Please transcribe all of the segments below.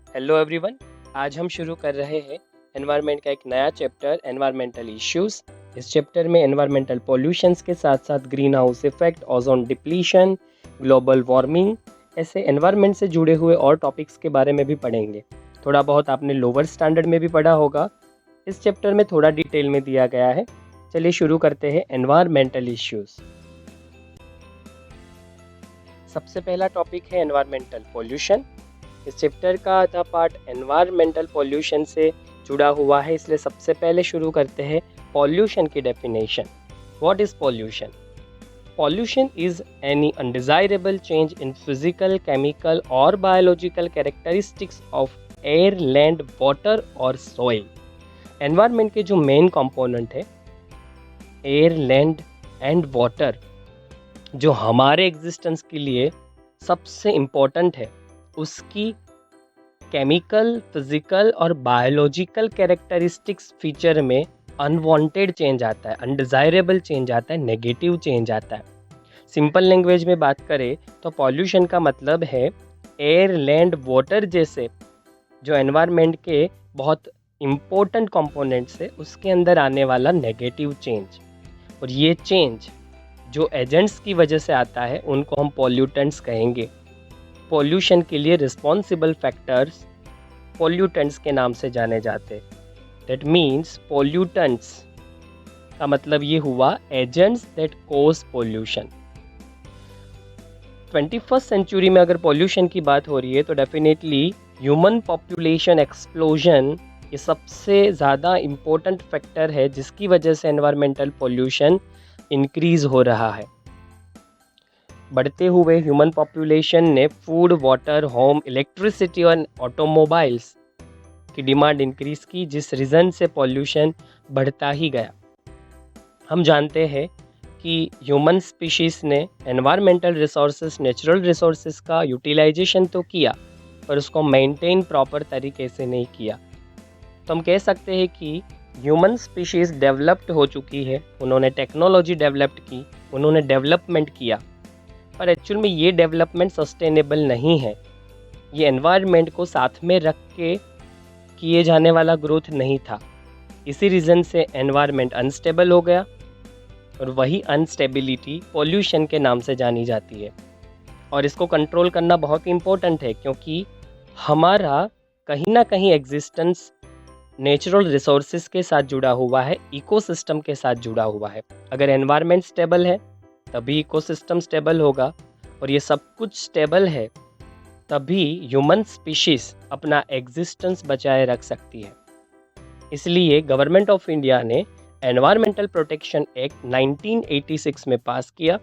Hello everyone. आज हम शुरू कर रहे हैं एनवायरनमेंट का एक नया चैप्टर, एनवायरमेंटल इश्यूज। इस चैप्टर में एनवायरमेंटल पॉल्यूशंस के साथ साथ green house effect, ozone depletion, global warming, ऐसे एनवायरनमेंट से जुड़े हुए और टॉपिक्स के बारे में भी पढ़ेंगे। थोड़ा बहुत आपने लोअर स्टैंडर्ड में भी पढ़ा होगा। इस चैप्टर में थोड़ा डिटेल में दिया गया है। चलिए शुरू करते हैं एनवायरमेंटल इश्यूज। सबसे पहला टॉपिक है एनवायरमेंटल पॉल्यूशन। इस चैप्टर का आधा पार्ट एनवायरमेंटल पॉल्यूशन से जुड़ा हुआ है, इसलिए सबसे पहले शुरू करते हैं पॉल्यूशन की definition. What is pollution? Pollution is any undesirable change in physical, chemical और biological characteristics of air, land, water और सॉइल। एनवायरनमेंट के जो मेन कंपोनेंट है एयर, लैंड एंड वाटर, जो हमारे एग्जिस्टेंस के लिए सबसे इम्पोर्टेंट है, उसकी केमिकल, फिजिकल और बायोलॉजिकल कैरेक्टरिस्टिक्स फीचर में अनवांटेड चेंज आता है, अनडिजायरेबल चेंज आता है, नेगेटिव चेंज आता है। सिंपल लैंग्वेज में बात करें तो पॉल्यूशन का मतलब है एयर, लैंड, वाटर जैसे जो एनवायरनमेंट के बहुत इम्पोर्टेंट कंपोनेंट्स है, उसके अंदर आने वाला नेगेटिव चेंज। और ये चेंज जो एजेंट्स की वजह से आता है उनको हम पॉल्यूटेंट्स कहेंगे। पॉल्यूशन के लिए रिस्पॉन्सिबल फैक्टर्स पॉल्यूटेंट्स के नाम से जाने जाते हैं। दैट मीन्स पॉल्यूटेंट्स का मतलब ये हुआ agents that cause pollution. 21st century में अगर पॉल्यूशन की बात हो रही है तो डेफिनेटली ह्यूमन पॉपुलेशन एक्सप्लोजन ये सबसे ज़्यादा इम्पोर्टेंट फैक्टर है, जिसकी वजह से एनवायरमेंटल पॉल्यूशन इंक्रीज हो रहा है। बढ़ते हुए ह्यूमन पॉपुलेशन ने फूड, वाटर, होम, इलेक्ट्रिसिटी और ऑटोमोबाइल्स की डिमांड इंक्रीज की, जिस रीज़न से पॉल्यूशन बढ़ता ही गया। हम जानते हैं कि ह्यूमन स्पीशीज़ ने एनवायरमेंटल रिसोर्सेज, नेचुरल रिसोर्सेज का यूटिलाइजेशन तो किया, पर उसको मेंटेन प्रॉपर तरीके से नहीं किया। तो हम कह सकते हैं कि ह्यूमन स्पीशीज़ डेवलप्ड हो चुकी है, उन्होंने टेक्नोलॉजी डेवलप्ड की, उन्होंने डेवलपमेंट किया, पर एक्चुअल में ये डेवलपमेंट सस्टेनेबल नहीं है। ये एनवायरनमेंट को साथ में रख के किए जाने वाला ग्रोथ नहीं था। इसी रीज़न से एनवायरनमेंट अनस्टेबल हो गया, और वही अनस्टेबिलिटी पॉल्यूशन के नाम से जानी जाती है। और इसको कंट्रोल करना बहुत इम्पोर्टेंट है, क्योंकि हमारा कहीं ना कहीं एग्जिस्टेंस नेचुरल रिसोर्सेज के साथ जुड़ा हुआ है, इकोसिस्टम के साथ जुड़ा हुआ है। अगर एनवायरनमेंट स्टेबल है तभी इकोसिस्टम स्टेबल होगा, और ये सब कुछ स्टेबल है तभी ह्यूमन स्पीशीज अपना एग्जिस्टेंस बचाए रख सकती है। इसलिए गवर्नमेंट ऑफ इंडिया ने एनवायरमेंटल प्रोटेक्शन एक्ट 1986 में पास किया,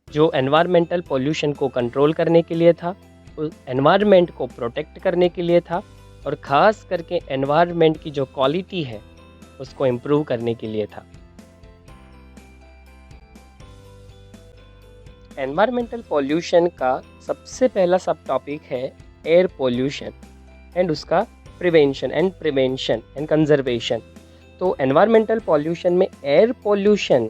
जो एनवायरमेंटल पॉल्यूशन को कंट्रोल करने के लिए था, एनवायरनमेंट को प्रोटेक्ट करने के लिए था, और ख़ास करके एनवायरनमेंट की जो क्वालिटी है उसको इम्प्रूव करने के लिए था। एनवायरमेंटल पॉल्यूशन का सबसे पहला सब टॉपिक है एयर पॉल्यूशन एंड उसका प्रिवेंशन एंड कंजर्वेशन। तो एनवायरमेंटल पॉल्यूशन में एयर पॉल्यूशन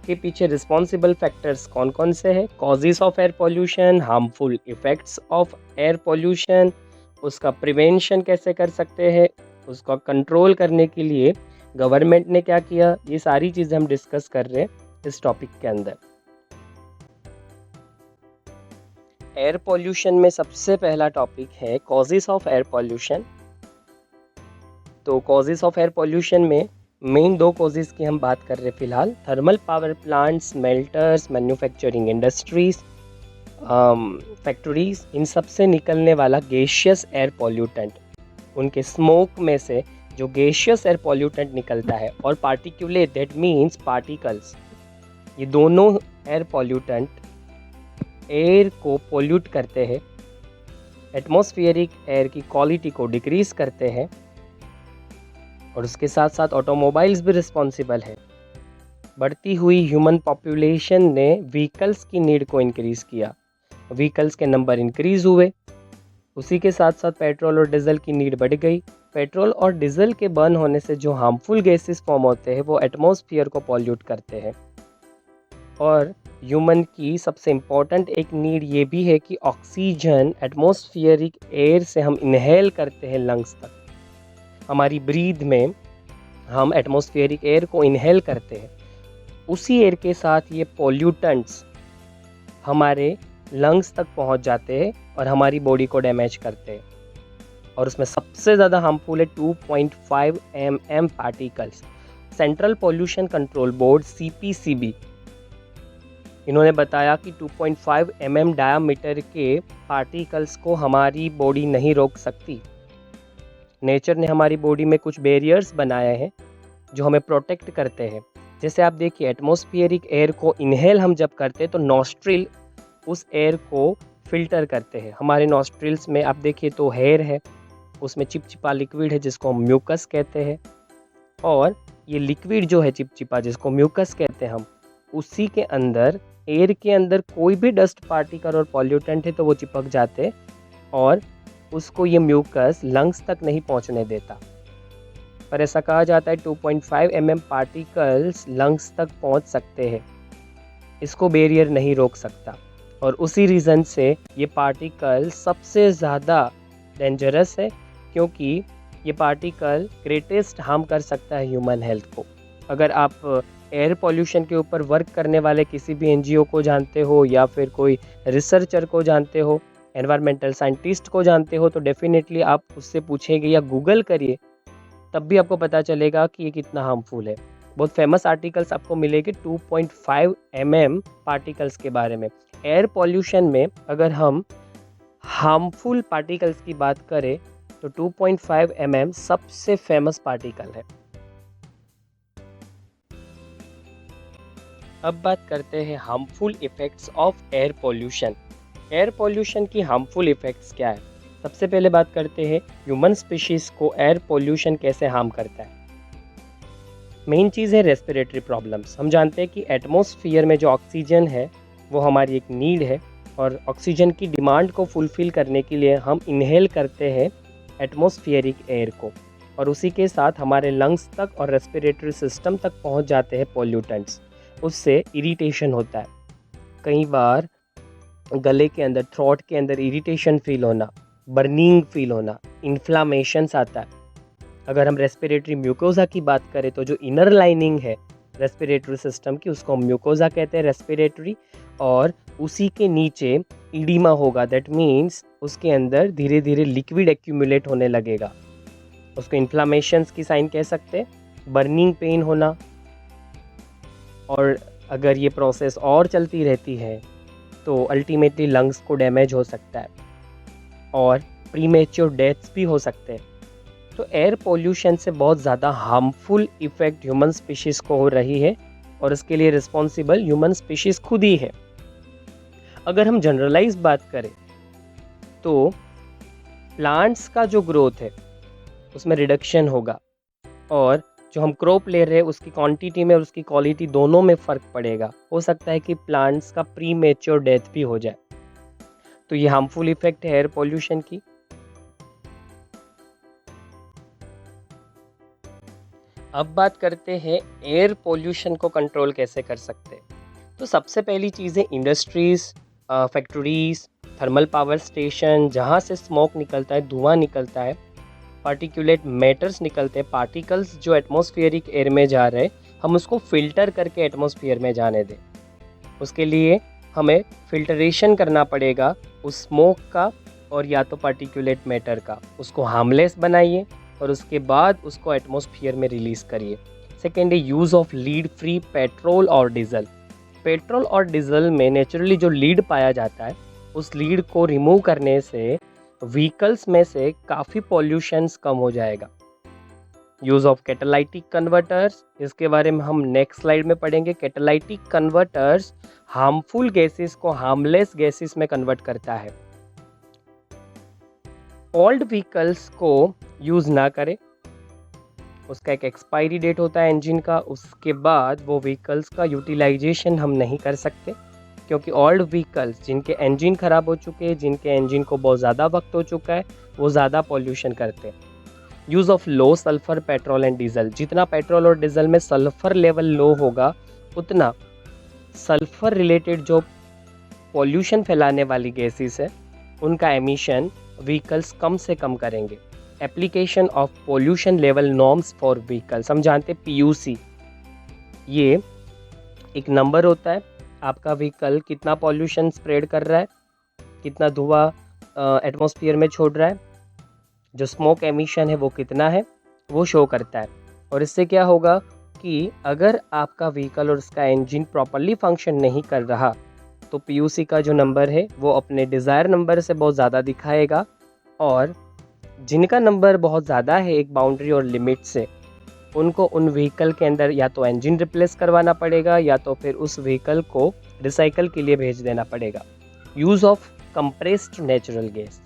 के पीछे रिस्पॉन्सिबल फैक्टर्स कौन कौन से हैं? Causes of air pollution, harmful effects of air pollution, उसका प्रिवेंशन कैसे कर सकते हैं, उसका कंट्रोल करने के लिए गवर्नमेंट ने क्या किया, ये सारी चीज़ें हम डिस्कस कर रहे हैं इस टॉपिक के अंदर। एयर पॉल्यूशन में सबसे पहला टॉपिक है कॉजेस ऑफ एयर पॉल्यूशन। तो कॉजेस ऑफ एयर पॉल्यूशन में मेन दो कॉजेस की हम बात कर रहे हैं फिलहाल। Thermal power plants, melters, manufacturing industries, factories, इन सब से निकलने वाला गैसियस एयर पॉल्यूटेंट, उनके स्मोक में से जो गैसियस एयर पॉल्यूटेंट निकलता है, और पार्टिकुलेट दैट मीन्स पार्टिकल्स, ये दोनों एयर पॉल्यूटेंट एयर को पोल्यूट करते हैं, एटमॉस्फेरिक एयर की क्वालिटी को डिक्रीज़ करते हैं, और उसके साथ साथ ऑटोमोबाइल्स भी रिस्पॉन्सिबल है। बढ़ती हुई ह्यूमन पॉपुलेशन ने व्हीकल्स की नीड को इंक्रीज़ किया, व्हीकल्स के नंबर इंक्रीज़ हुए, उसी के साथ साथ पेट्रोल और डीजल की नीड बढ़ गई। पेट्रोल और डीजल के बर्न होने से जो हार्मफुल गैसेस फॉर्म होते हैं वो एटमॉस्फेयर को पॉल्यूट करते हैं, और ह्यूमन की सबसे इम्पोर्टेंट एक नीड ये भी है कि ऑक्सीजन एटमॉस्फेरिक एयर से हम इनहेल करते हैं लंग्स तक। हमारी ब्रीथ में हम एटमॉस्फेरिक एयर को इनहेल करते हैं, उसी एयर के साथ ये पॉल्यूटेंट्स हमारे लंग्स तक पहुंच जाते हैं और हमारी बॉडी को डैमेज करते हैं। और उसमें सबसे ज़्यादा हार्मफुल है 2.5 mm particles. Central pollution control board CPCB इन्होंने बताया कि 2.5 mm डायामीटर के पार्टिकल्स को हमारी बॉडी नहीं रोक सकती। नेचर ने हमारी बॉडी में कुछ बैरियर्स बनाए हैं जो हमें प्रोटेक्ट करते हैं। जैसे आप देखिए, एटमॉस्फेरिक एयर को इनहेल हम जब करते हैं तो नॉस्ट्रिल उस एयर को फिल्टर करते हैं। हमारे नॉस्ट्रिल्स में आप देखिए तो हेयर है, उसमें चिपचिपा लिक्विड है जिसको हम म्यूकस कहते हैं, और ये लिक्विड जो है चिपचिपा जिसको म्यूकस कहते हैं हम, उसी के अंदर एयर के अंदर कोई भी डस्ट पार्टिकल और पॉल्यूटेंट है तो वो चिपक जाते हैं और उसको ये म्यूकस लंग्स तक नहीं पहुंचने देता। पर ऐसा कहा जाता है 2.5 mm पार्टिकल्स लंग्स तक पहुंच सकते हैं, इसको बैरियर नहीं रोक सकता। और उसी रीज़न से ये पार्टिकल सबसे ज़्यादा डेंजरस है, क्योंकि ये पार्टिकल ग्रेटेस्ट हार्म कर सकता है ह्यूमन हेल्थ को। अगर आप एयर पॉल्यूशन के ऊपर वर्क करने वाले किसी भी NGO को जानते हो या फिर कोई रिसर्चर को जानते हो, एनवायरमेंटल साइंटिस्ट को जानते हो, तो डेफिनेटली आप उससे पूछेंगे या गूगल करिए, तब भी आपको पता चलेगा कि ये कितना हार्मफुल है। बहुत फेमस आर्टिकल्स आपको मिलेंगे 2.5 mm पार्टिकल्स के बारे में। एयर पॉल्यूशन में अगर हम हार्मफुल पार्टिकल्स की बात करें तो 2.5 mm सबसे फेमस पार्टिकल है। अब बात करते हैं harmful effects of air pollution. Air pollution की हार्मफुल इफ़ेक्ट्स क्या है? सबसे पहले बात करते हैं ह्यूमन स्पीशीज़ को एयर पॉल्यूशन कैसे हार्म करता है। मेन चीज़ है रेस्पिरेटरी प्रॉब्लम्स। हम जानते हैं कि एटमॉस्फेयर में जो ऑक्सीजन है वो हमारी एक नीड है, और ऑक्सीजन की डिमांड को फुलफ़िल करने के लिए हम इनहेल करते हैं एटमॉस्फेरिक एयर को, और उसी के साथ हमारे लंग्स तक और रेस्पिरेटरी सिस्टम तक पहुंच जाते हैं पॉल्यूटेंट्स। उससे इरिटेशन होता है, कई बार गले के अंदर, थ्रोट के अंदर इरिटेशन फील होना, बर्निंग फील होना, इन्फ्लामेशंस आता है। अगर हम रेस्पिरेटरी म्यूकोजा की बात करें तो जो इनर लाइनिंग है रेस्पिरेटरी सिस्टम की, उसको हम म्यूकोजा कहते हैं रेस्पिरेटरी, और उसी के नीचे इडीमा होगा। दैट मीन्स उसके अंदर धीरे धीरे लिक्विड एक्यूमुलेट होने लगेगा, उसको इन्फ्लामेशंस की साइन कह सकते हैं, बर्निंग पेन होना। और अगर ये प्रोसेस और चलती रहती है तो अल्टीमेटली लंग्स को डैमेज हो सकता है और प्रीमेच्योर डेथ्स भी हो सकते हैं। तो एयर पोल्यूशन से बहुत ज़्यादा हार्मफुल इफ़ेक्ट ह्यूमन स्पीशीज़ को हो रही है, और इसके लिए रिस्पॉन्सिबल ह्यूमन स्पीशीज़ खुद ही है। अगर हम जनरलाइज बात करें तो प्लांट्स का जो ग्रोथ है उसमें रिडक्शन होगा, और जो हम क्रॉप ले रहे हैं उसकी क्वांटिटी में और उसकी क्वालिटी दोनों में फ़र्क पड़ेगा। हो सकता है कि प्लांट्स का प्री मेच्योर डेथ भी हो जाए। तो ये हार्मफुल इफ़ेक्ट है एयर पोल्यूशन की। अब बात करते हैं एयर पोल्यूशन को कंट्रोल कैसे कर सकते हैं। तो सबसे पहली चीज़ है industries, factories, thermal power station, जहाँ से स्मोक निकलता है, धुआं निकलता है, पार्टिकुलेट मैटर्स निकलते हैं, पार्टिकल्स जो एटमॉस्फेरिक एयर में जा रहे हैं, हम उसको फ़िल्टर करके एटमॉस्फेयर में जाने दें। उसके लिए हमें फ़िल्टरेशन करना पड़ेगा उस स्मोक का और या तो पार्टिकुलेट मैटर का। उसको हार्मलेस बनाइए और उसके बाद उसको एटमॉस्फेयर में रिलीज़ करिए। सेकेंड है use of lead free petrol और डीजल। पेट्रोल और डीजल में नेचुरली जो लीड पाया जाता है, उस लीड को रिमूव करने से व्हीकल्स में से काफ़ी पॉल्यूशंस कम हो जाएगा। यूज़ ऑफ कैटालाइटिक कन्वर्टर्स, इसके बारे में हम नेक्स्ट स्लाइड में पढ़ेंगे। कैटालाइटिक कन्वर्टर्स हार्मफुल गैसेस को हार्मलेस गैसेस में कन्वर्ट करता है। ओल्ड व्हीकल्स को यूज़ ना करें, उसका एक एक्सपायरी डेट होता है इंजन का, उसके बाद वो व्हीकल्स का यूटिलाइजेशन हम नहीं कर सकते, क्योंकि ओल्ड व्हीकल्स जिनके इंजन ख़राब हो चुके हैं, जिनके इंजन को बहुत ज़्यादा वक्त हो चुका है, वो ज़्यादा पॉल्यूशन करते हैं। Use of low sulphur petrol and diesel, जितना पेट्रोल और डीजल में सल्फ़र लेवल लो होगा उतना सल्फर रिलेटेड जो पॉल्यूशन फैलाने वाली गैसेस है उनका एमिशन व्हीकल्स कम से कम करेंगे। Application of pollution level norms for vehicles, हम जानते हैं पीयूसी, ये एक नंबर होता है, आपका व्हीकल कितना पॉल्यूशन स्प्रेड कर रहा है, कितना धुआं एटमॉस्फेयर में छोड़ रहा है, जो स्मोक एमिशन है वो कितना है, वो शो करता है। और इससे क्या होगा कि अगर आपका व्हीकल और उसका इंजन प्रॉपरली फंक्शन नहीं कर रहा तो पीयूसी का जो नंबर है वो अपने डिज़ायर नंबर से बहुत ज़्यादा दिखाएगा, और जिनका नंबर बहुत ज़्यादा है एक बाउंड्री और लिमिट से, उनको उन व्हीकल के अंदर या तो इंजन रिप्लेस करवाना पड़ेगा या तो फिर उस व्हीकल को रिसाइकल के लिए भेज देना पड़ेगा। Use of compressed natural gas,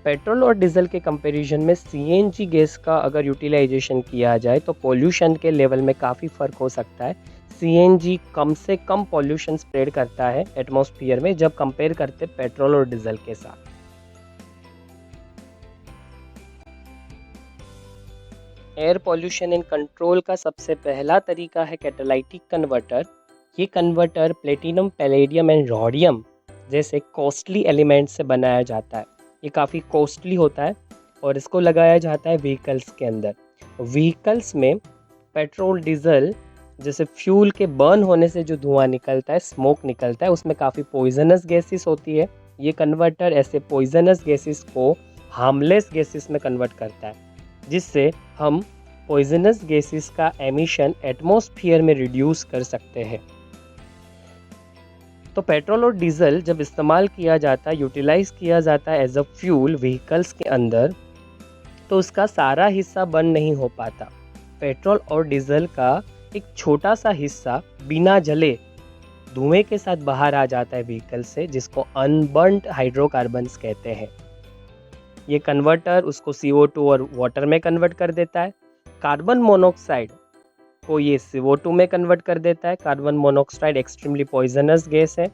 petrol और डीजल के कंपैरिजन में सीएनजी गैस का अगर यूटिलाइजेशन किया जाए तो पोल्यूशन के लेवल में काफ़ी फ़र्क हो सकता है। सीएनजी कम से कम पोल्यूशन स्प्रेड करता है एटमॉस्फेयर में जब कंपेयर करते पेट्रोल और डीजल के साथ। एयर पोल्यूशन एंड कंट्रोल का सबसे पहला तरीका है कैटालाइटिक कन्वर्टर। ये converter platinum, palladium and rhodium जैसे कॉस्टली एलिमेंट से बनाया जाता है। ये काफ़ी कॉस्टली होता है और इसको लगाया जाता है व्हीकल्स के अंदर। व्हीकल्स में पेट्रोल, डीजल जैसे फ्यूल के बर्न होने से जो धुआं निकलता है, स्मोक निकलता है, उसमें काफ़ी पॉइजनस गैसेस होती है। ये कन्वर्टर ऐसे पॉइजनस गैसेस को हार्मलेस गैसेस में कन्वर्ट करता है, जिससे हम पॉइजनस गैसेस का एमिशन एटमॉस्फेयर में रिड्यूस कर सकते हैं। तो पेट्रोल और डीजल जब इस्तेमाल किया जाता है, यूटिलाइज किया जाता है एज अ फ्यूल व्हीकल्स के अंदर, तो उसका सारा हिस्सा बर्न नहीं हो पाता। पेट्रोल और डीजल का एक छोटा सा हिस्सा बिना जले धुएं के साथ बाहर आ जाता है व्हीकल से, जिसको अनबर्न्ड हाइड्रोकार्बन्स कहते हैं। ये कन्वर्टर उसको CO2 और वाटर में कन्वर्ट कर देता है। कार्बन मोनोऑक्साइड को ये CO2 में कन्वर्ट कर देता है। Carbon monoxide extremely poisonous gas है।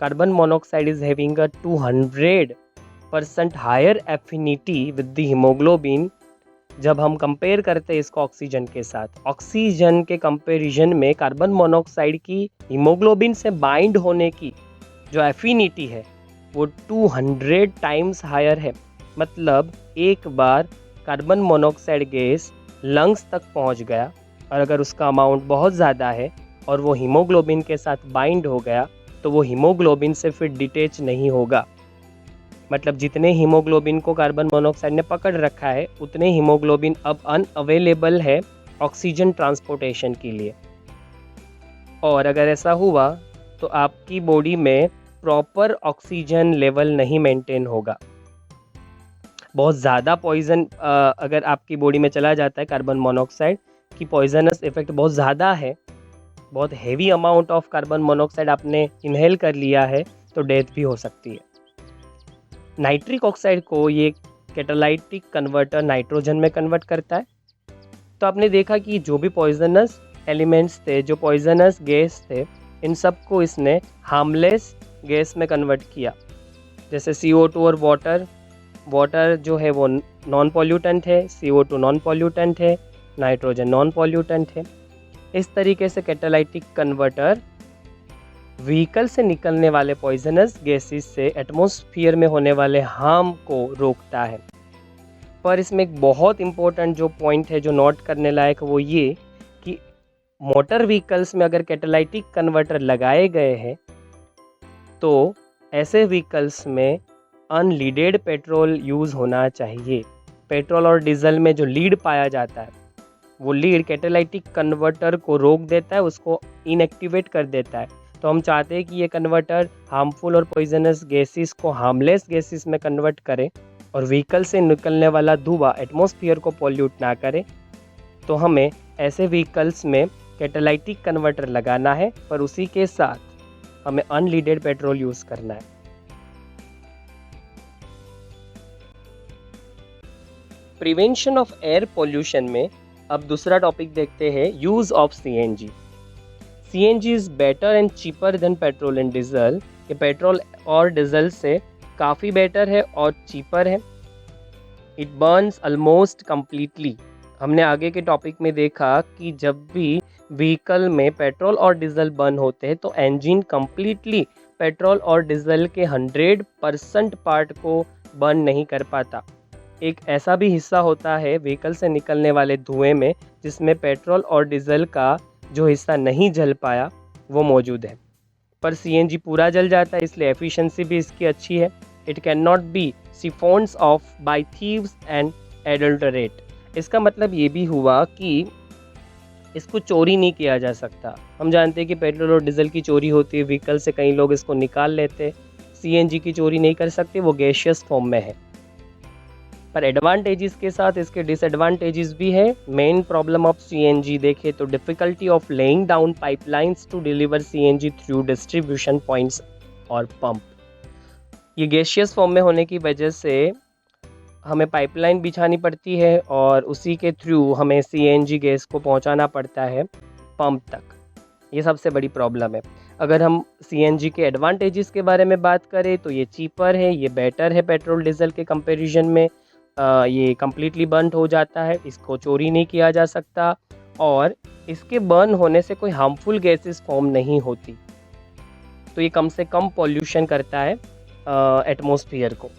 Carbon monoxide is having a 200% higher affinity with the haemoglobin. जब हम कंपेयर करते हैं इसको ऑक्सीजन के साथ, ऑक्सीजन के कंपैरिजन में कार्बन मोनोऑक्साइड की हीमोग्लोबिन से बाइंड होने की जो एफिनिटी है वो 200 टाइम्स हायर है। मतलब एक बार कार्बन मोनोऑक्साइड गैस लंग्स तक पहुंच गया और अगर उसका अमाउंट बहुत ज़्यादा है और वो हीमोग्लोबिन के साथ बाइंड हो गया तो वो हीमोग्लोबिन से फिर डिटेच नहीं होगा। मतलब जितने हीमोग्लोबिन को कार्बन मोनोऑक्साइड ने पकड़ रखा है उतने हीमोग्लोबिन अब अनअवेलेबल है ऑक्सीजन ट्रांसपोर्टेशन के लिए। और अगर ऐसा हुआ तो आपकी बॉडी में प्रॉपर ऑक्सीजन लेवल नहीं मेंटेन होगा। बहुत ज़्यादा पॉइजन अगर आपकी बॉडी में चला जाता है, कार्बन मोनोऑक्साइड की पॉइजनस इफेक्ट बहुत ज़्यादा है, बहुत heavy amount of carbon monoxide आपने इनहेल कर लिया है तो डेथ भी हो सकती है। नाइट्रिक ऑक्साइड को ये कैटालाइटिक कन्वर्टर नाइट्रोजन में कन्वर्ट करता है। तो आपने देखा कि जो भी पॉइजनस एलिमेंट्स थे, जो पॉइजनस गैस थे, इन सब को इसने हार्मलेस गैस में कन्वर्ट किया। जैसे CO2 और वाटर जो है वो नॉन पॉल्यूटेंट है, CO2 नॉन पॉल्यूटेंट है, नाइट्रोजन नॉन पॉल्यूटेंट है। इस तरीके से कैटालाइटिक कन्वर्टर व्हीकल से निकलने वाले पॉइजनस गैसेस से एटमॉस्फेयर में होने वाले हार्म को रोकता है। पर इसमें एक बहुत इम्पोर्टेंट जो पॉइंट है, जो नोट करने लायक, वो ये कि मोटर व्हीकल्स में अगर कैटालाइटिक कन्वर्टर लगाए गए हैं तो ऐसे व्हीकल्स में अनलीडेड पेट्रोल यूज़ होना चाहिए। पेट्रोल और डीजल में जो लीड पाया जाता है वो लीड कैटालाइटिक कन्वर्टर को रोक देता है, उसको इनएक्टिवेट कर देता है। तो हम चाहते हैं कि ये कन्वर्टर हार्मफुल और पॉइजनस गैसेस को हार्मलेस गैसेस में कन्वर्ट करे और व्हीकल से निकलने वाला धुआं एटमॉस्फेयर को पॉल्यूट ना करे। तो हमें ऐसे व्हीकल्स में कैटालाइटिक कन्वर्टर लगाना है, पर उसी के साथ हमें अनलीडेड पेट्रोल यूज़ करना है। प्रिवेंशन ऑफ एयर पोल्यूशन में अब दूसरा टॉपिक देखते हैं, use of CNG। CNG is better and cheaper than petrol and diesel. ये पेट्रोल और डीजल से काफ़ी बेटर है और चीपर है। It Burns almost completely. हमने आगे के टॉपिक में देखा कि जब भी व्हीकल में पेट्रोल और डीजल बर्न होते हैं तो इंजन कम्प्लीटली पेट्रोल और डीजल के 100% पार्ट को बर्न नहीं कर पाता। एक ऐसा भी हिस्सा होता है व्हीकल से निकलने वाले धुएं में जिसमें पेट्रोल और डीजल का जो हिस्सा नहीं जल पाया वो मौजूद है, पर सीएनजी पूरा जल जाता है, इसलिए एफिशिएंसी भी इसकी अच्छी है। It can not be siphons off by thieves and adulterate. इसका मतलब ये भी हुआ कि इसको चोरी नहीं किया जा सकता। हम जानते हैं कि पेट्रोल और डीजल की चोरी होती है, व्हीकल से कई लोग इसको निकाल लेते। सीएनजी की चोरी नहीं कर सकते, वो गैसियस फॉर्म में है। पर एडवांटेजेस के साथ इसके डिसएडवांटेजेस भी है। मेन प्रॉब्लम ऑफ सीएनजी देखें तो difficulty of laying down pipelines to deliver CNG through distribution points और पंप। ये गैसियस फॉर्म में होने की वजह से हमें पाइपलाइन बिछानी पड़ती है और उसी के थ्रू हमें सीएनजी गैस को पहुंचाना पड़ता है पंप तक। ये सबसे बड़ी प्रॉब्लम है। अगर हम सीएनजी के एडवांटेजेस के बारे में बात करें तो ये चीपर है, ये बेटर है पेट्रोल डीजल के कंपैरिजन में। ये कम्प्लीटली बर्न हो जाता है, इसको चोरी नहीं किया जा सकता और इसके बर्न होने से कोई हार्मफुल गैसेस फॉर्म नहीं होती, तो ये कम से कम पॉल्यूशन करता है एटमॉस्फेयर को।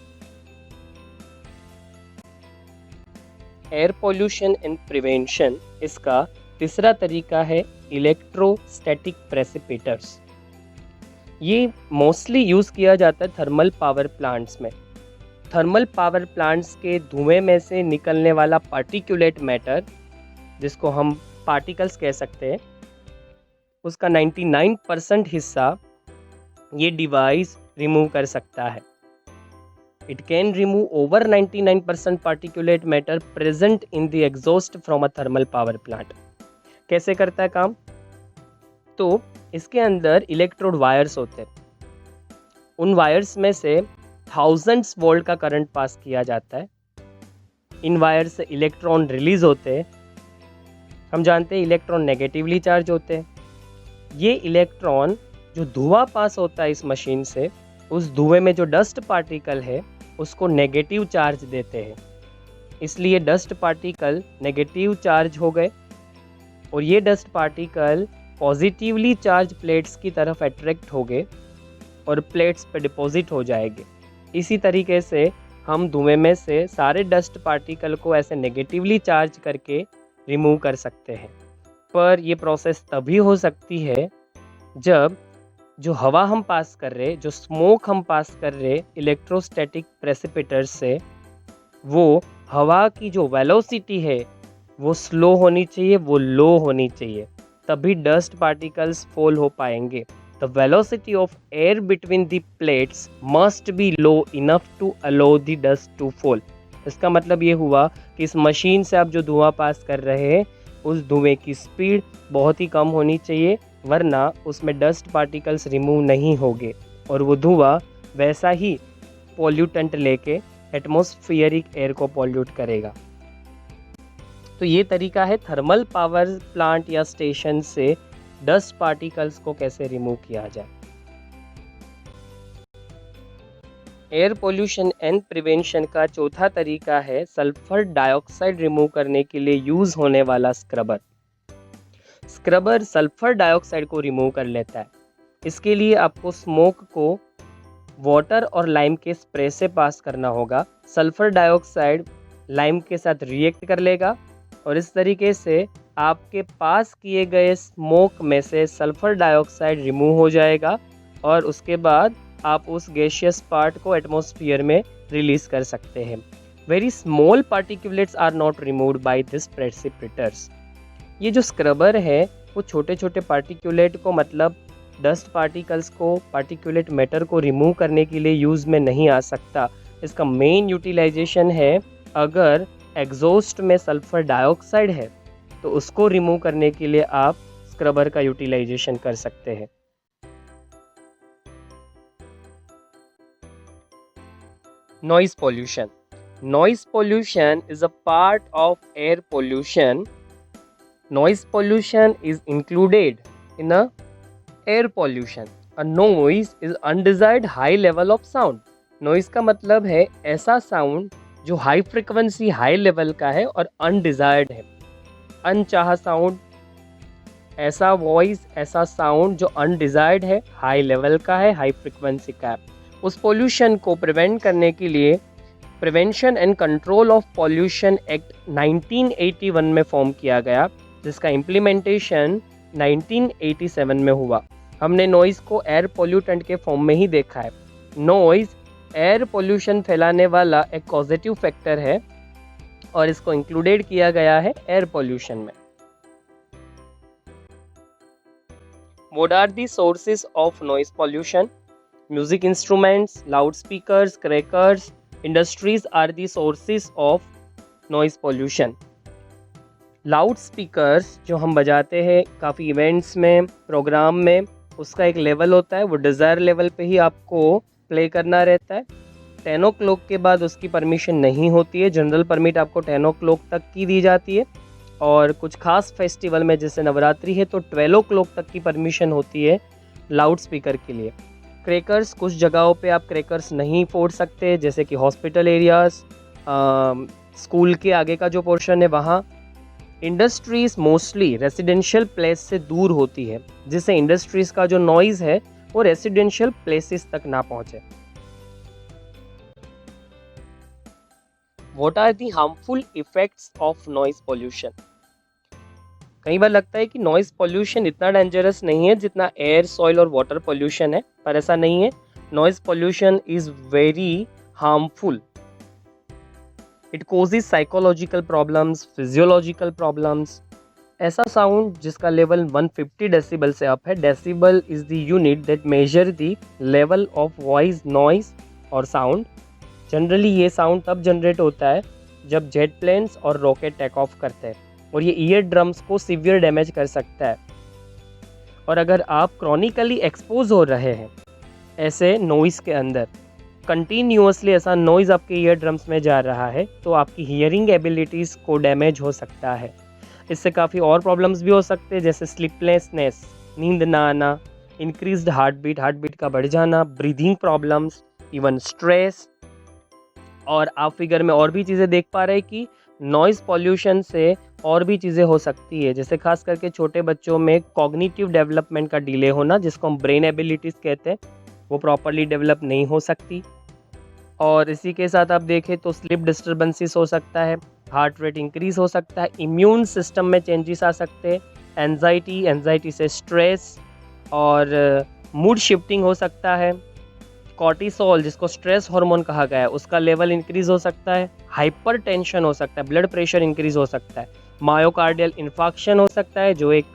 एयर पॉल्यूशन एंड प्रिवेंशन, इसका तीसरा तरीका है इलेक्ट्रोस्टैटिक प्रेसिपिटेटर्स। ये मोस्टली यूज़ किया जाता है थर्मल पावर प्लांट्स में। थर्मल पावर प्लांट्स के धुएं में से निकलने वाला पार्टिकुलेट मैटर, जिसको हम पार्टिकल्स कह सकते हैं, उसका 99% हिस्सा ये डिवाइस रिमूव कर सकता है। It can remove over 99% particulate matter present in the exhaust from a thermal power plant। कैसे करता है काम? तो इसके अंदर इलेक्ट्रोड वायर्स होते हैं। उन वायर्स में से थाउजेंड्स वोल्ट का करंट पास किया जाता है। इन वायर से इलेक्ट्रॉन रिलीज होते हैं। हम जानते हैं इलेक्ट्रॉन नेगेटिवली चार्ज होते हैं। ये इलेक्ट्रॉन जो धुआं पास होता है इस मशीन से, उस धुएं में जो डस्ट पार्टिकल है उसको नेगेटिव चार्ज देते हैं, इसलिए डस्ट पार्टिकल नेगेटिव चार्ज हो गए और ये dust particle positively charge plates की तरफ अट्रैक्ट हो गए और प्लेट्स पे डिपॉजिट हो जाएंगे। इसी तरीके से हम धुएं में से सारे डस्ट पार्टिकल को ऐसे नेगेटिवली चार्ज करके रिमूव कर सकते हैं। पर ये प्रोसेस तभी हो सकती है जब जो हवा हम पास कर रहे, जो स्मोक हम पास कर रहे इलेक्ट्रोस्टैटिक प्रेसिपिटेटर्स से, वो हवा की जो वेलोसिटी है वो स्लो होनी चाहिए, वो लो होनी चाहिए, तभी डस्ट पार्टिकल्स फॉल हो पाएंगे। The velocity of air between the plates must be low enough to allow the dust to fall. इसका मतलब ये हुआ कि इस मशीन से आप जो धुआं पास कर रहे हैं उस धुएं की स्पीड बहुत ही कम होनी चाहिए, वरना उसमें डस्ट पार्टिकल्स रिमूव नहीं होंगे और वो धुआं वैसा ही पॉल्यूटेंट लेके एटमॉस्फेरिक एयर को पॉल्यूट करेगा। तो ये तरीका है थर्मल पावर प्लांट या स्टेशन से डस्ट पार्टिकल्स को कैसे रिमूव किया जाए। एयर पोल्यूशन एंड प्रिवेंशन का चौथा तरीका है सल्फर डाइऑक्साइड रिमूव करने के लिए यूज़ होने वाला स्क्रबर। स्क्रबर सल्फर डाइऑक्साइड को रिमूव कर लेता है। इसके लिए आपको स्मोक को वाटर और लाइम के स्प्रे से पास करना होगा। सल्फर डाइऑक्साइड लाइम के साथ रिएक्ट कर लेगा और इस तरीके से आपके पास किए गए स्मोक में से सल्फर डाइऑक्साइड रिमूव हो जाएगा और उसके बाद आप उस गैसियस पार्ट को एटमॉस्फेयर में रिलीज कर सकते हैं। Very small particulates are not removed by this precipitators. ये जो स्क्रबर है वो छोटे छोटे पार्टिकुलेट को, मतलब डस्ट पार्टिकल्स को, पार्टिकुलेट मैटर को रिमूव करने के लिए यूज़ में नहीं आ सकता। इसका मेन यूटिलाइजेशन है अगर एग्जॉस्ट में सल्फर डाइऑक्साइड है तो उसको रिमूव करने के लिए आप स्क्रबर का यूटिलाइजेशन कर सकते हैं। Noise pollution. Noise pollution is a part of air pollution. Noise pollution is included in a air pollution. A noise is undesired high level of sound. Noise का मतलब है ऐसा साउंड जो हाई फ्रिक्वेंसी हाई लेवल का है और undesired है। अनचाहा sound ऐसा वॉइस, ऐसा साउंड जो अनडिजायर्ड है, हाई लेवल का है, हाई फ्रिक्वेंसी का है। उस पोल्यूशन को प्रिवेंट करने के लिए prevention and control of pollution act 1981 में फॉर्म किया गया, जिसका इम्प्लीमेंटेशन 1987 में हुआ। हमने नॉइज़ को एयर पोल्यूटेंट के फॉर्म में ही देखा है। नॉइज़ एयर पोल्यूशन फैलाने वाला एक पॉजिटिव फैक्टर है और इसको इंक्लूडेड किया गया है एयर पोल्यूशन में। What are the sources of noise pollution? Music instruments, loudspeakers, crackers, industries are the sources of noise pollution. Loud speakers जो हम बजाते हैं काफ़ी इवेंट्स में, प्रोग्राम में, उसका एक लेवल होता है, वो डिज़ायर लेवल पे ही आपको प्ले करना रहता है। 10 o'clock के बाद उसकी परमिशन नहीं होती है। जनरल परमिट आपको 10 o'clock तक की दी जाती है और कुछ खास फेस्टिवल में जैसे नवरात्रि है तो 12 o'clock तक की परमिशन होती है लाउड स्पीकर के लिए। क्रैकर्स, कुछ जगहों पे आप क्रैकर्स नहीं फोड़ सकते, जैसे कि हॉस्पिटल एरियाज़, स्कूल के आगे का जो पोर्शन है वहाँ। इंडस्ट्रीज़ मोस्टली रेसिडेंशियल प्लेस से दूर होती है, जिससे इंडस्ट्रीज़ का जो नॉइज़ है वो रेसिडेंशियल प्लेसेस तक ना पहुँचे। What are the harmful effects of noise pollution? कई बार लगता है कि नॉइज़ पोल्यूशन इतना डेंजरस नहीं है जितना एयर, सॉइल और वाटर पोल्यूशन है, पर ऐसा नहीं है। Noise pollution is very harmful. It causes psychological problems, physiological problems. ऐसा साउंड जिसका लेवल 150 डेसिबल से अप है। Decibel is the unit that measure the level of voice, noise और साउंड। जनरली ये साउंड तब जनरेट होता है जब जेट प्लेन्स और रॉकेट टेक ऑफ करते हैं और ये ईयर ड्रम्स को सीवियर डैमेज कर सकता है। और अगर आप क्रॉनिकली एक्सपोज हो रहे हैं ऐसे नॉइज़ के अंदर, कंटिन्यूअसली ऐसा नॉइज़ आपके ईयर ड्रम्स में जा रहा है, तो आपकी हियरिंग एबिलिटीज़ को डैमेज हो सकता है। इससे काफ़ी और प्रॉब्लम्स भी हो सकते हैं, जैसे स्लीपलेसनेस, नींद ना आना, इंक्रीज्ड हार्ट बीट का बढ़ जाना, ब्रीदिंग प्रॉब्लम्स, इवन स्ट्रेस। और आप फिगर में और भी चीज़ें देख पा रहे हैं कि नॉइज़ पॉल्यूशन से और भी चीज़ें हो सकती है, जैसे खास करके छोटे बच्चों में कॉग्निटिव डेवलपमेंट का डिले होना, जिसको हम ब्रेन एबिलिटीज़ कहते हैं, वो प्रॉपरली डेवलप नहीं हो सकती। और इसी के साथ आप देखें तो स्लीप डिस्टर्बेंसेस हो सकता है, हार्ट रेट इंक्रीज़ हो सकता है, इम्यून सिस्टम में चेंजेस आ सकते हैं, एंजाइटी से स्ट्रेस और मूड शिफ्टिंग हो सकता है। कॉर्टिसोल, जिसको स्ट्रेस हार्मोन कहा गया है, उसका लेवल इंक्रीज हो सकता है। हाइपरटेंशन हो सकता है, ब्लड प्रेशर इंक्रीज हो सकता है। मायोकार्डियल इन्फाक्शन हो सकता है, जो एक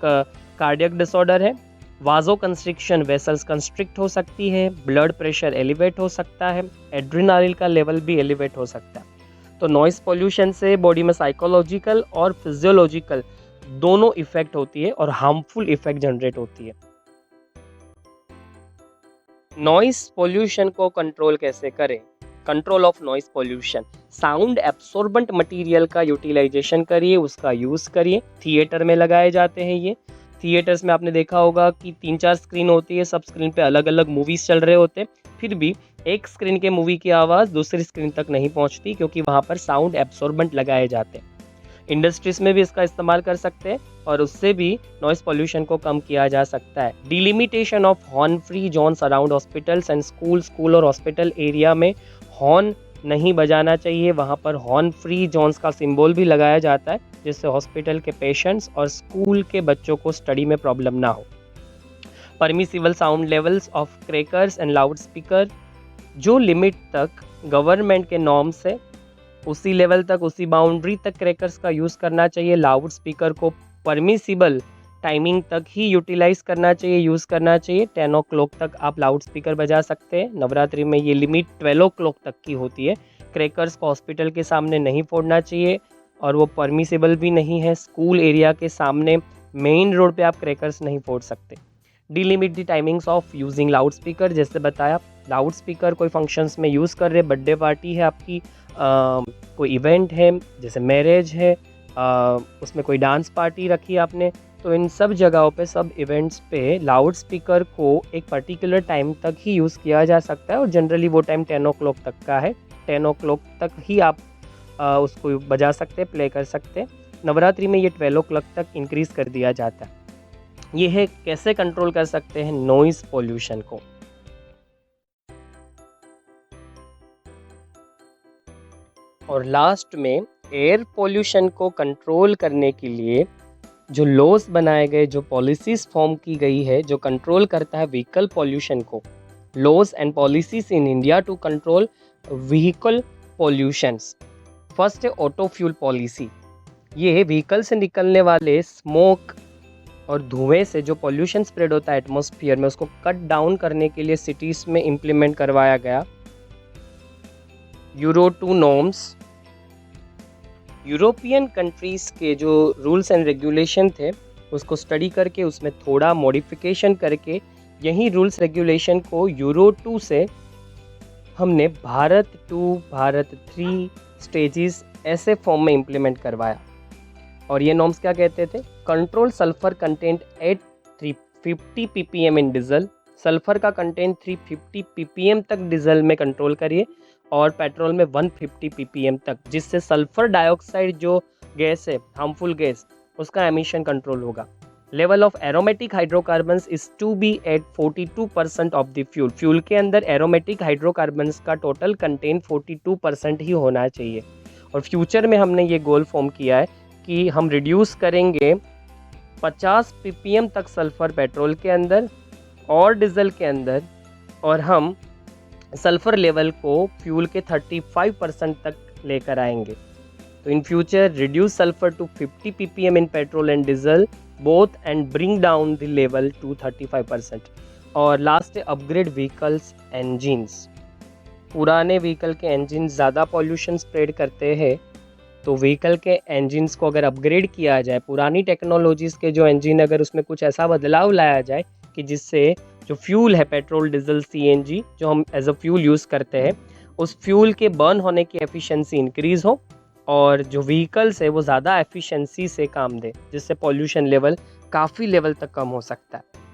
कार्डियक डिसऑर्डर है। वाजो कंस्ट्रिक्शन, वेसल्स कंस्ट्रिक्ट हो सकती है। ब्लड प्रेशर एलिवेट हो सकता है। एड्रेनालिन का लेवल भी एलिवेट हो सकता है। तो नॉइस पोल्यूशन से बॉडी में साइकोलॉजिकल और फिजियोलॉजिकल दोनों इफेक्ट होती है और हार्मफुल इफेक्ट जनरेट होती है। नॉइस पोल्यूशन को कंट्रोल कैसे करें? Control of noise pollution, sound absorbent material का यूटिलाइजेशन करिए, उसका यूज़ करिए। थिएटर में लगाए जाते हैं ये। थिएटर्स में आपने देखा होगा कि 3-4 स्क्रीन होती है, सब स्क्रीन पे अलग अलग मूवीज़ चल रहे होते हैं, फिर भी एक स्क्रीन के मूवी की आवाज़ दूसरी स्क्रीन तक नहीं पहुंचती, क्योंकि वहाँ पर साउंड एब्सॉर्बेंट लगाए जाते हैं। इंडस्ट्रीज में भी इसका इस्तेमाल कर सकते हैं और उससे भी नॉइस पोल्यूशन को कम किया जा सकता है। Delimitation of horn free zones around hospitals and school और हॉस्पिटल एरिया में हॉर्न नहीं बजाना चाहिए। वहाँ पर हॉर्न फ्री जोन्स का सिंबल भी लगाया जाता है, जिससे हॉस्पिटल के पेशेंट्स और स्कूल के बच्चों को स्टडी में प्रॉब्लम ना हो। Permissible sound levels of crackers and loud speaker, जो लिमिट तक गवर्नमेंट के नॉर्म्स है उसी लेवल तक, उसी बाउंड्री तक क्रैकर्स का यूज़ करना चाहिए। लाउड स्पीकर को परमिसिबल टाइमिंग तक ही यूटिलाइज करना चाहिए, यूज़ करना चाहिए। 10 o'clock तक आप लाउड स्पीकर बजा सकते हैं। नवरात्रि में ये लिमिट 12 o'clock तक की होती है। क्रैकर्स को हॉस्पिटल के सामने नहीं फोड़ना चाहिए और वो परमिसिबल भी नहीं है। स्कूल एरिया के सामने मेन रोड पे आप क्रैकर्स नहीं फोड़ सकते। Delimit the timings of using loud speaker, जैसे बताया लाउड स्पीकर कोई फंक्शंस में यूज़ कर रहे, बर्थडे पार्टी है आपकी, कोई इवेंट है जैसे मैरिज है, उसमें कोई डांस पार्टी रखी आपने, तो इन सब जगहों पे, सब इवेंट्स पे लाउड स्पीकर को एक पर्टिकुलर टाइम तक ही यूज़ किया जा सकता है और जनरली वो टाइम 10 o'clock तक का है। 10 o'clock तक ही आप उसको बजा सकते हैं, प्ले कर सकते हैं। नवरात्रि में ये 12 o'clock तक इंक्रीज़ कर दिया जाता है। ये है कैसे कंट्रोल कर सकते हैं नॉइज़ पॉल्यूशन को। और लास्ट में एयर पॉल्यूशन को कंट्रोल करने के लिए जो लॉज बनाए गए, जो पॉलिसीज़ फॉर्म की गई है, जो कंट्रोल करता है व्हीकल पॉल्यूशन को, laws and policies in India to control vehicle pollutions. First है ऑटो फ्यूल पॉलिसी। ये व्हीकल से निकलने वाले स्मोक और धुएं से जो पॉल्यूशन स्प्रेड होता है एटमॉस्फेयर में, उसको कट डाउन करने के लिए सिटीज़ में इम्प्लीमेंट करवाया गया यूरो 2 नॉर्म्स। यूरोपियन कंट्रीज़ के जो रूल्स एंड रेगुलेशन थे उसको स्टडी करके उसमें थोड़ा मॉडिफिकेशन करके यही रूल्स रेगुलेशन को यूरो 2 से हमने भारत 2, भारत 3 स्टेजेस ऐसे फॉर्म में इम्प्लीमेंट करवाया। और ये नॉर्म्स क्या कहते थे? Control sulphur content at 350 ppm in diesel. Sulphur का कंटेंट 350 ppm तक डीजल में कंट्रोल करिए और पेट्रोल में 150 ppm तक, जिससे सल्फर डाइऑक्साइड जो गैस है, हार्मफुल गैस, उसका एमिशन कंट्रोल होगा। Level of aromatic hydrocarbons is to be at 42% of the fuel. Fuel के अंदर एरोमेटिक हाइड्रोकार्बन्स का टोटल कंटेंट 42% ही होना चाहिए। और फ्यूचर में हमने ये गोल फॉर्म किया है कि हम रिड्यूस करेंगे 50 ppm तक सल्फर पेट्रोल के अंदर और डीजल के अंदर, और हम सल्फर लेवल को फ्यूल के 35% तक लेकर आएंगे। तो in future reduce sulphur to 50 ppm in petrol and diesel both and bring down the level to 35%। और लास्ट है अपग्रेड व्हीकल्स इंजिन्स। पुराने व्हीकल के इंजिन ज़्यादा पॉल्यूशन स्प्रेड करते हैं, तो व्हीकल के इंजिन्स को अगर अपग्रेड किया जाए, पुरानी टेक्नोलॉजीज़ के जो इंजन अगर उसमें कुछ ऐसा बदलाव लाया जाए कि जिससे जो फ्यूल है पेट्रोल, डीजल, सीएनजी जो हम एज अ फ्यूल यूज़ करते हैं, उस फ्यूल के बर्न होने की एफिशिएंसी इंक्रीज़ हो और जो व्हीकल्स है वो ज़्यादा एफिशिएंसी से काम दे, जिससे पॉल्यूशन लेवल काफ़ी लेवल तक कम हो सकता है।